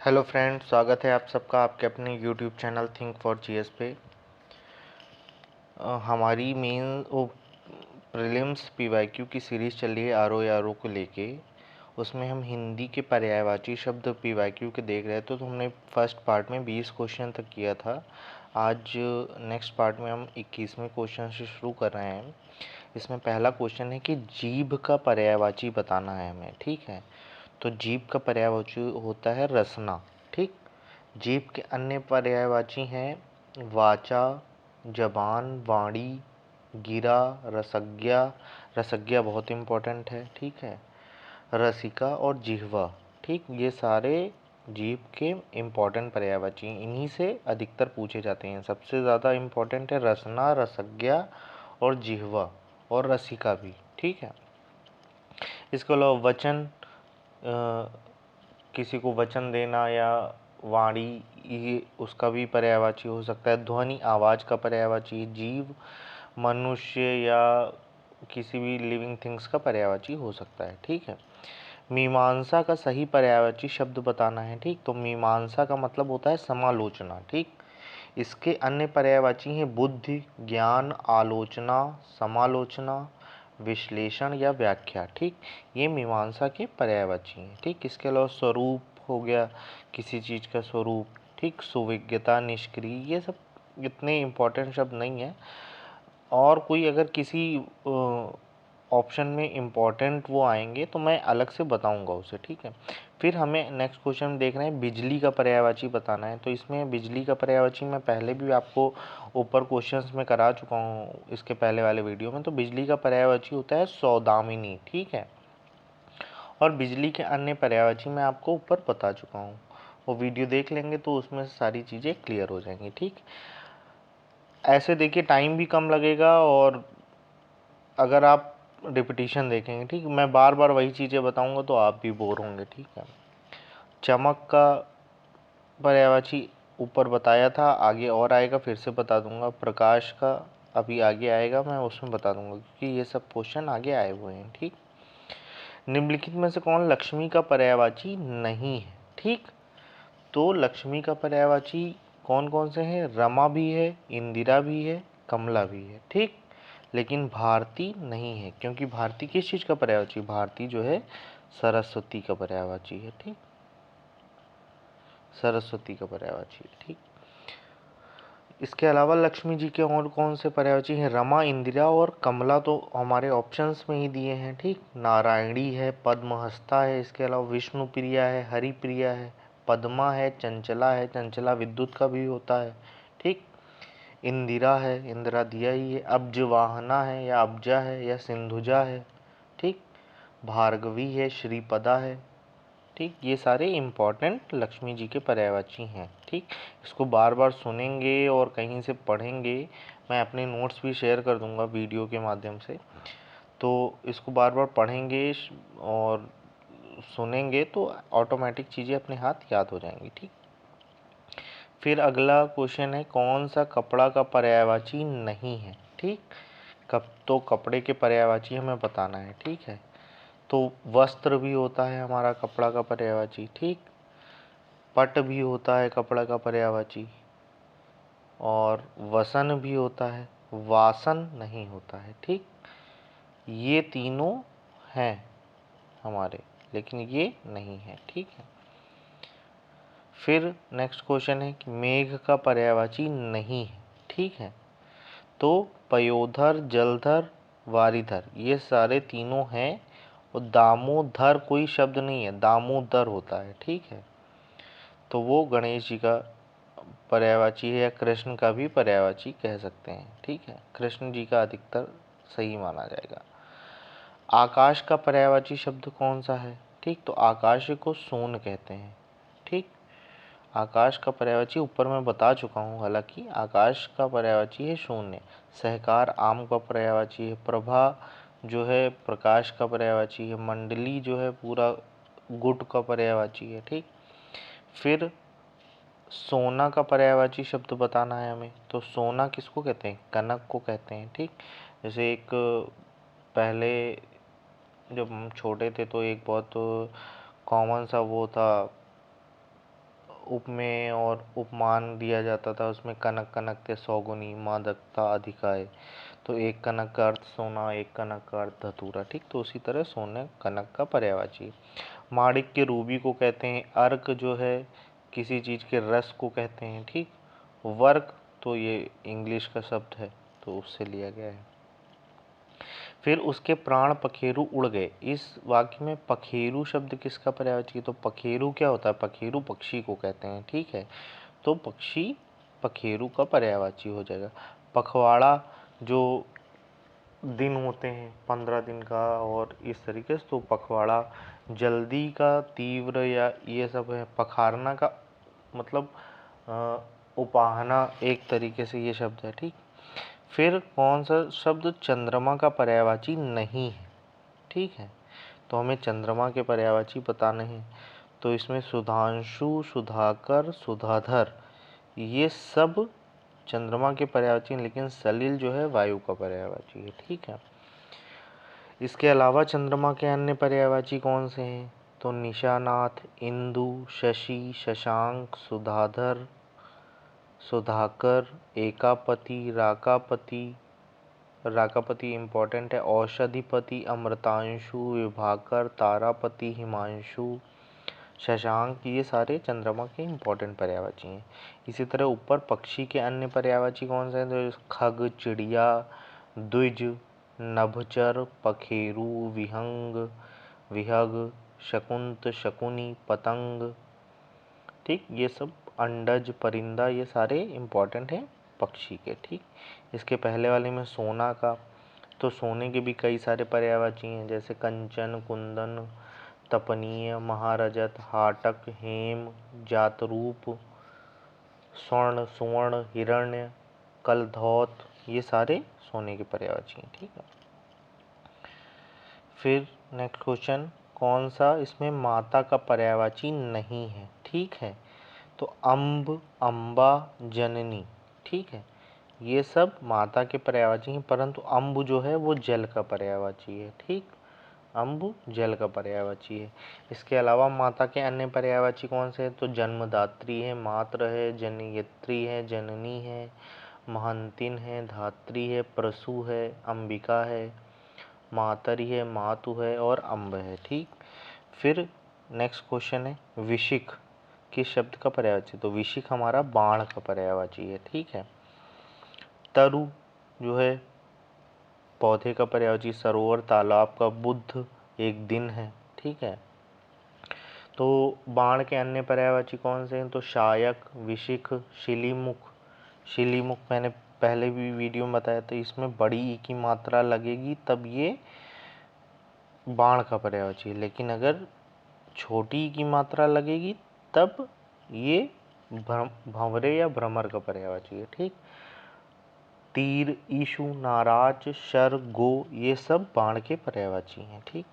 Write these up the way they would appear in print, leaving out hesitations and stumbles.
Hello friends, स्वागत है आप सबका आपके अपने YouTube channel think for GS पे। हमारी मेन प्रीलिम्स पीवाईक्यू की सीरीज़ चल रही है आर ओ को लेके। उसमें हम हिंदी के पर्यायवाची शब्द पीवाईक्यू के देख रहे थे। तो हमने फर्स्ट पार्ट में 20 क्वेश्चन तक किया था। आज नेक्स्ट पार्ट में हम 21वें क्वेश्चन से शुरू कर रहे हैं। इसमें पहला क्वेश्चन है कि जीभ का पर्यायवाची बताना है हमें। ठीक है, तो जीभ का पर्यायवाची होता है रसना। ठीक, जीभ के अन्य पर्यायवाची हैं वाचा, जबान, वाणी, गिरा, रसज्ञा। रसज्ञा बहुत इम्पोर्टेंट है। ठीक है, रसिका और जिह्वा। ठीक, ये सारे जीभ के इम्पोर्टेंट पर्यायवाची हैं। इन्हीं से अधिकतर पूछे जाते हैं। सबसे ज़्यादा इम्पोर्टेंट है रसना, रसज्ञा और जिह्वा और रसिका भी। ठीक है, इसके अलावा वचन, किसी को वचन देना या वाणी, ये उसका भी पर्यायवाची हो सकता है। ध्वनि, आवाज़ का पर्यायवाची। जीव, मनुष्य या किसी भी लिविंग थिंग्स का पर्यायवाची हो सकता है। ठीक है, मीमांसा का सही पर्यायवाची शब्द बताना है। ठीक, तो मीमांसा का मतलब होता है समालोचना। ठीक, इसके अन्य पर्यायवाची हैं बुद्धि, ज्ञान, आलोचना, समालोचना, विश्लेषण या व्याख्या। ठीक, ये मीमांसा के पर्यायवाची हैं। ठीक, इसके अलावा स्वरूप हो गया, किसी चीज़ का स्वरूप। ठीक, सुविज्ञता, निष्क्रिय, ये सब इतने इम्पोर्टेंट शब्द नहीं है। और कोई अगर किसी ऑप्शन में इम्पोर्टेंट वो आएंगे तो मैं अलग से बताऊंगा उसे। ठीक है, फिर हमें नेक्स्ट क्वेश्चन में देखना है बिजली का पर्यायवाची बताना है। तो इसमें बिजली का पर्यायवाची मैं पहले भी आपको ऊपर क्वेश्चंस में करा चुका हूँ इसके पहले वाले वीडियो में। तो बिजली का पर्यायवाची होता है सौदामिनी। ठीक है, और बिजली के अन्य पर्यायवाची मैं आपको ऊपर बता चुका हूँ। वो वीडियो देख लेंगे तो उसमें से सारी चीज़ें क्लियर हो जाएंगी। ठीक, ऐसे देखिए टाइम भी कम लगेगा और अगर आप रिपीटिशन देखेंगे। ठीक, मैं बार बार वही चीज़ें बताऊंगा तो आप भी बोर होंगे। ठीक है, चमक का पर्यायवाची ऊपर बताया था, आगे और आएगा, फिर से बता दूंगा। प्रकाश का अभी आगे आएगा, मैं उसमें बता दूंगा क्योंकि ये सब क्वेश्चन आगे आए हुए हैं। ठीक, निम्नलिखित में से कौन लक्ष्मी का पर्यायवाची नहीं है? ठीक, तो लक्ष्मी का पर्यायवाची कौन कौन से हैं? रमा भी है, इंदिरा भी है, कमला भी है। ठीक, लेकिन भारती नहीं है, क्योंकि भारती किस चीज़ का पर्यायवाची? भारती जो है सरस्वती का पर्यायवाची है। ठीक, सरस्वती का पर्यायवाची है। ठीक, इसके अलावा लक्ष्मी जी के और कौन से पर्यायवाची हैं? रमा, इंदिरा और कमला तो हमारे ऑप्शंस में ही दिए हैं। ठीक, नारायणी है, पद्महस्ता है, इसके अलावा विष्णु प्रिया है, हरि प्रिया है, पद्मा है, चंचला है। चंचला विद्युत का भी होता है। ठीक, इंदिरा है, इंदिरा दिया ही है। अब्जवाहना है या अब्जा है या सिंधुजा है। ठीक, भार्गवी है, श्रीपदा है। ठीक, ये सारे इम्पॉर्टेंट लक्ष्मी जी के पर्यायवाची हैं। ठीक, इसको बार बार सुनेंगे और कहीं से पढ़ेंगे। मैं अपने नोट्स भी शेयर कर दूंगा वीडियो के माध्यम से। तो इसको बार बार पढ़ेंगे और सुनेंगे तो ऑटोमेटिक चीज़ें अपने हाथ याद हो जाएंगी। ठीक, फिर अगला क्वेश्चन है कौन सा कपड़ा का पर्यायवाची नहीं है? ठीक, तो कपड़े के पर्यायवाची हमें बताना है। ठीक है, तो वस्त्र भी होता है हमारा कपड़ा का पर्यायवाची। ठीक, पट भी होता है कपड़ा का पर्यायवाची और वसन भी होता है, वासन नहीं होता है। ठीक, ये तीनों हैं हमारे, लेकिन ये नहीं है। ठीक है, फिर नेक्स्ट क्वेश्चन है कि मेघ का पर्यायवाची नहीं है। ठीक है, तो पयोधर, जलधर, वारिधर ये सारे तीनों हैं और दामोदर कोई शब्द नहीं है, दामोदर होता है। ठीक है, तो वो गणेश जी का पर्यायवाची है या कृष्ण का भी पर्यायवाची कह सकते हैं। ठीक है, कृष्ण जी का अधिकतर सही माना जाएगा। आकाश का पर्यायवाची शब्द कौन सा है? ठीक, तो आकाश को सोन कहते हैं। ठीक, आकाश का पर्यायवाची ऊपर मैं बता चुका हूँ, हालांकि आकाश का पर्यायवाची है शून्य। सहकार आम का पर्यायवाची है। प्रभा जो है प्रकाश का पर्यायवाची है। मंडली जो है पूरा गुट का पर्यायवाची है। ठीक, फिर सोना का पर्यायवाची शब्द बताना है हमें। तो सोना किसको कहते हैं? कनक को कहते हैं। ठीक, जैसे एक पहले जब हम छोटे थे तो एक बहुत कॉमन सा वो था, उपमेय और उपमान दिया जाता था, उसमें कनक कनकते सौगुनी मादकता अधिकाय। तो एक कनक का अर्थ सोना, एक कनक का अर्थ धतूरा। ठीक, तो उसी तरह सोने कनक का पर्यायवाची। माणिक्य रूबी को कहते हैं। अर्क जो है किसी चीज़ के रस को कहते हैं। ठीक, वर्क तो ये इंग्लिश का शब्द है तो उससे लिया गया है। फिर उसके प्राण पखेरु उड़ गए। इस वाक्य में पखेरु शब्द किसका पर्यायवाची? तो पखेरु क्या होता है? पखेरु पक्षी को कहते हैं। ठीक है, तो पक्षी पखेरु का पर्यायवाची हो जाएगा। पखवाड़ा जो दिन होते हैं 15 दिन का और इस तरीके से, तो पखवाड़ा जल्दी का, तीव्र या ये सब है। पखारना का मतलब उपाहना एक तरीके से ये शब्द है। ठीक, फिर कौन सा शब्द चंद्रमा का पर्यायवाची नहीं है? ठीक है, तो हमें चंद्रमा के पर्यायवाची बताने हैं। तो इसमें सुधांशु, सुधाकर, सुधाधर ये सब चंद्रमा के पर्यायवाची हैं, लेकिन सलिल जो है वायु का पर्यायवाची है। ठीक है, इसके अलावा चंद्रमा के अन्य पर्यायवाची कौन से हैं? तो निशानाथ, इंदु, शशि, शशांक, सुधाधर, सुधाकर, एकापति, राकापति, राकापति इम्पोर्टेंट है, औषधिपति, अमृतांशु, विभाकर, तारापति, हिमांशु, शशांक, ये सारे चंद्रमा के इम्पोर्टेंट पर्यायवाची हैं। इसी तरह ऊपर पक्षी के अन्य पर्यायवाची कौन से हैं? तो खग, चिड़िया, द्विज, नभचर, पखेरु, विहंग, विहग, शकुंत, शकुनी, पतंग। ठीक, ये सब अंडज, परिंदा, ये सारे इम्पोर्टेंट हैं पक्षी के। ठीक, इसके पहले वाले में सोना का, तो सोने के भी कई सारे पर्यायवाची हैं, जैसे कंचन, कुंदन, तपनीय, महारजत, हाटक, हेम, जातरूप, स्वर्ण, सुवर्ण, हिरण्य, कलधौत, ये सारे सोने के पर्यायवाची हैं। ठीक है, फिर नेक्स्ट क्वेश्चन, कौन सा इसमें माता का पर्यायवाची नहीं है? ठीक है, तो अम्ब, अम्बा, जननी। ठीक है, ये सब माता के पर्यायवाची हैं, परंतु अम्ब जो है वो जल का पर्यायवाची है। ठीक, अम्ब जल का पर्यायवाची है। इसके अलावा माता के अन्य पर्यायवाची कौन से हैं? तो जन्मदात्री है, मातृ है, जनयत्री है, जननी है, महंतिन है, धात्री है, प्रसू है, अंबिका है, मातरी है, मातु है और अम्ब है। ठीक, फिर नेक्स्ट क्वेश्चन है, विशिख किस शब्द का पर्यायवाची? तो विशिख हमारा बाण का पर्यायवाची है। ठीक है, तरु जो है पौधे का पर्यायवाची, सरोवर, तालाब का, बुद्ध एक दिन है। ठीक है, तो बाण के अन्य पर्यायवाची कौन से हैं? तो शायक, विशिख, शिलीमुख। शिलीमुख मैंने पहले भी वीडियो में बताया था, इसमें बड़ी ई की मात्रा लगेगी तब ये बाण का पर्यायवाची है, लेकिन अगर छोटी ई की मात्रा लगेगी तब ये भंवरे या भ्रमर का पर्यायवाची है। ठीक, तीर, ईशु, नाराज, शर, गो, ये सब बाण के पर्यायवाची हैं। ठीक,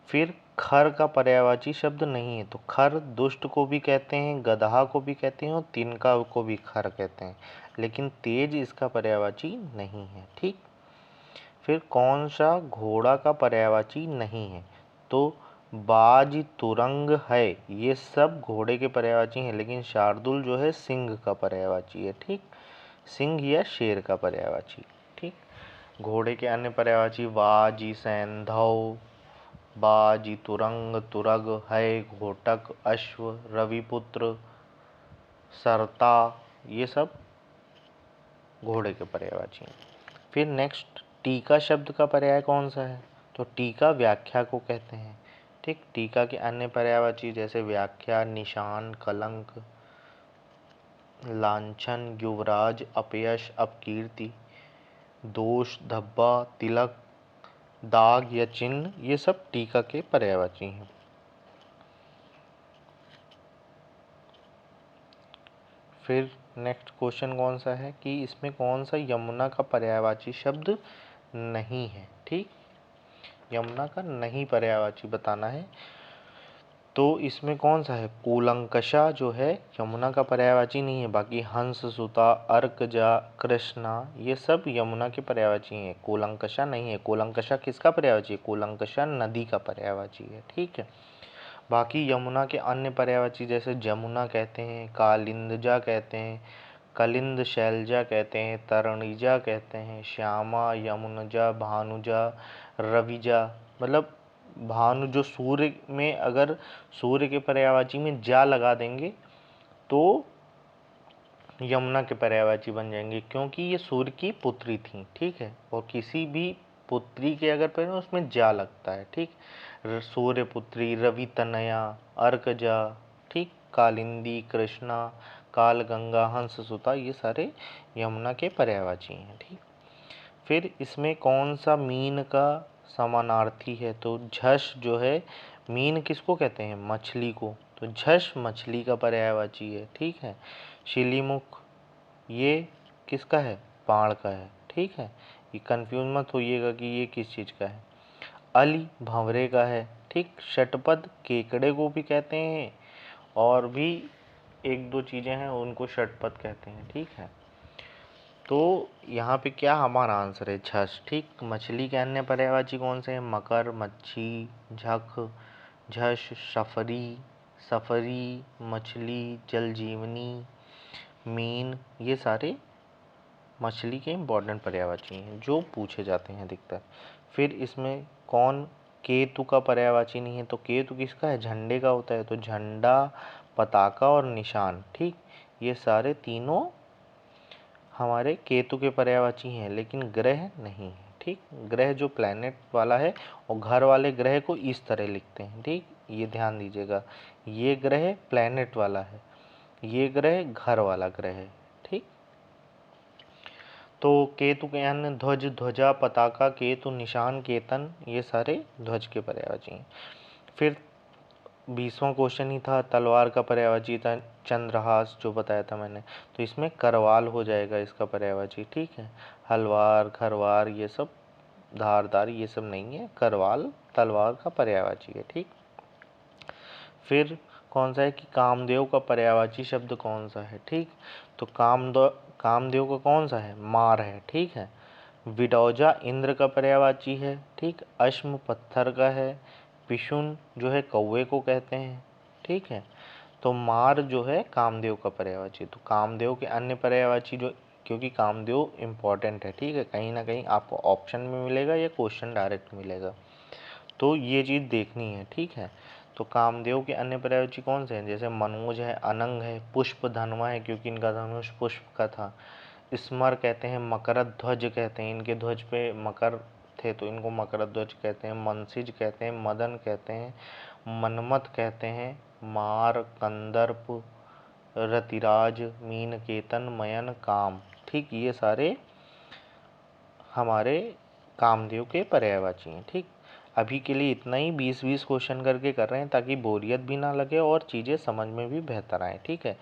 फिर खर का पर्यायवाची शब्द नहीं है। तो खर दुष्ट को भी कहते हैं, गधा को भी कहते हैं और तिनका को भी खर कहते हैं, लेकिन तेज इसका पर्यायवाची नहीं है। ठीक, फिर कौन सा घोड़ा का पर्यायवाची नहीं है? तो बाज, तुरंग है, ये सब घोड़े के पर्यायवाची हैं, लेकिन शार्दुल जो है सिंह का पर्यायवाची है। ठीक, सिंह या शेर का पर्यायवाची। ठीक, घोड़े के अन्य पर्यायवाची वाजी, सैंधव, बाजी, तुरंग, तुरग, है, घोटक, अश्व, रविपुत्र, सरता, ये सब घोड़े के पर्यायवाची हैं। फिर नेक्स्ट, टीका शब्द का पर्याय कौन सा है? तो टीका व्याख्या को कहते हैं। ठीक, टीका के अन्य पर्यायवाची जैसे व्याख्या, निशान, कलंक, लांछन, युवराज, अपयश, अपकीर्ति, दोष, धब्बा, तिलक, दाग या चिन्ह, ये सब टीका के पर्यायवाची हैं। फिर नेक्स्ट क्वेश्चन कौन सा है कि इसमें कौन सा यमुना का पर्यायवाची शब्द नहीं है? ठीक, यमुना का नहीं पर्यायवाची बताना है। तो इसमें कौन सा है? कूलंकषा जो है यमुना का पर्यायवाची नहीं है, बाकी हंस, सुता, अर्कजा, कृष्णा, ये सब यमुना के पर्यायवाची हैं। कूलंकषा नहीं है। कूलंकषा किसका पर्यायवाची है? कूलंकषा नदी का पर्यायवाची है। ठीक है, बाकी यमुना के अन्य पर्यायवाची जैसे जमुना कहते हैं, कालिंदजा कहते हैं, कलिंद शैलजा कहते हैं, तरणिजा कहते हैं, श्यामा, यमुनजा, भानुजा, रविजा। मतलब भानु जो सूर्य में, अगर सूर्य के पर्यायवाची में जा लगा देंगे तो यमुना के पर्यायवाची बन जाएंगे, क्योंकि ये सूर्य की पुत्री थी। ठीक है, और किसी भी पुत्री के अगर पहले उसमें जा लगता है। ठीक, सूर्य पुत्री, रवि तनया, अर्कजा, ठीक, कालिंदी, कृष्णा, काल गंगा, हंस सुता, ये सारे यमुना के पर्यायवाची हैं। ठीक, फिर इसमें कौन सा मीन का समानार्थी है? तो झष जो है, मीन किसको कहते हैं? मछली को। तो झष मछली का पर्यायवाची है। ठीक है, शिलीमुख ये किसका है? बाण का है। ठीक है, ये कंफ्यूज मत होइएगा कि ये किस चीज़ का है। अली भंवरे का है। ठीक, षटपद केकड़े को भी कहते हैं, और भी एक दो चीज़ें हैं उनको षटपद कहते हैं। ठीक है, तो यहाँ पे क्या हमारा आंसर है? झष। ठीक, मछली के अन्य पर्यायवाची कौन से हैं? मकर, मच्छी, झख, झष, सफरी, सफरी, मछली, जलजीवनी, मीन, ये सारे मछली के इम्पोर्टेंट पर्यायवाची हैं जो पूछे जाते हैं अधिकतर। फिर इसमें कौन केतु का पर्यायवाची नहीं है? तो केतु किसका है? झंडे का होता है। तो झंडा, पताका और निशान, ठीक, ये सारे तीनों हमारे केतु के पर्यायवाची हैं, लेकिन ग्रह नहीं है। ठीक, ग्रह जो प्लैनेट वाला है, और घर वाले ग्रह को इस तरह लिखते हैं। ठीक, ये ध्यान दीजिएगा, ये ग्रह प्लैनेट वाला है, ये ग्रह घर वाला ग्रह है। ठीक, तो केतु के अन्य ध्वज, ध्वजा, पताका, केतु, निशान, केतन, ये सारे ध्वज के पर्यायवाची हैं। फिर 20वां क्वेश्चन ही था, तलवार का पर्यायवाची था चंद्रहास, जो बताया था मैंने। तो इसमें करवाल हो जाएगा इसका पर्यायवाची। ठीक है, हलवार, घरवार, ये सब धारदार ये सब नहीं है, करवाल तलवार का पर्यायवाची है। ठीक, फिर कौन सा है कि कामदेव का पर्यायवाची शब्द कौन सा है? ठीक, तो कामदेव का कौन सा है? मार है। ठीक है, विडौजा इंद्र का पर्यायवाची है। ठीक, अश्म पत्थर का है, पिशुन जो है कौवे को कहते हैं। ठीक है, तो मार जो है कामदेव का पर्यायवाची। तो कामदेव के अन्य पर्यायवाची जो, क्योंकि कामदेव इम्पॉर्टेंट है, ठीक है, कहीं ना कहीं आपको ऑप्शन में मिलेगा या क्वेश्चन डायरेक्ट मिलेगा, तो ये चीज़ देखनी है। ठीक है, तो कामदेव के अन्य पर्यायवाची कौन से हैं? जैसे मनोज है, अनंग है, पुष्प धनवा है क्योंकि इनका धनुष पुष्प का था, स्मर कहते हैं, मकरध्वज ध्वज कहते हैं, इनके ध्वज पे मकर थे तो इनको मकरध्वज ध्वज कहते हैं, मनसिज कहते हैं, मदन कहते हैं, मनमत कहते हैं, मार, कंदर्प, रतिराज, मीन, केतन, मयन, काम। ठीक, ये सारे हमारे कामदेव के पर्यायवाची हैं। ठीक, अभी के लिए इतना ही, 20-20 क्वेश्चन करके कर रहे हैं ताकि बोरियत भी ना लगे और चीज़ें समझ में भी बेहतर आए। ठीक है,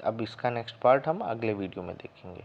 अब इसका नेक्स्ट पार्ट हम अगले वीडियो में देखेंगे।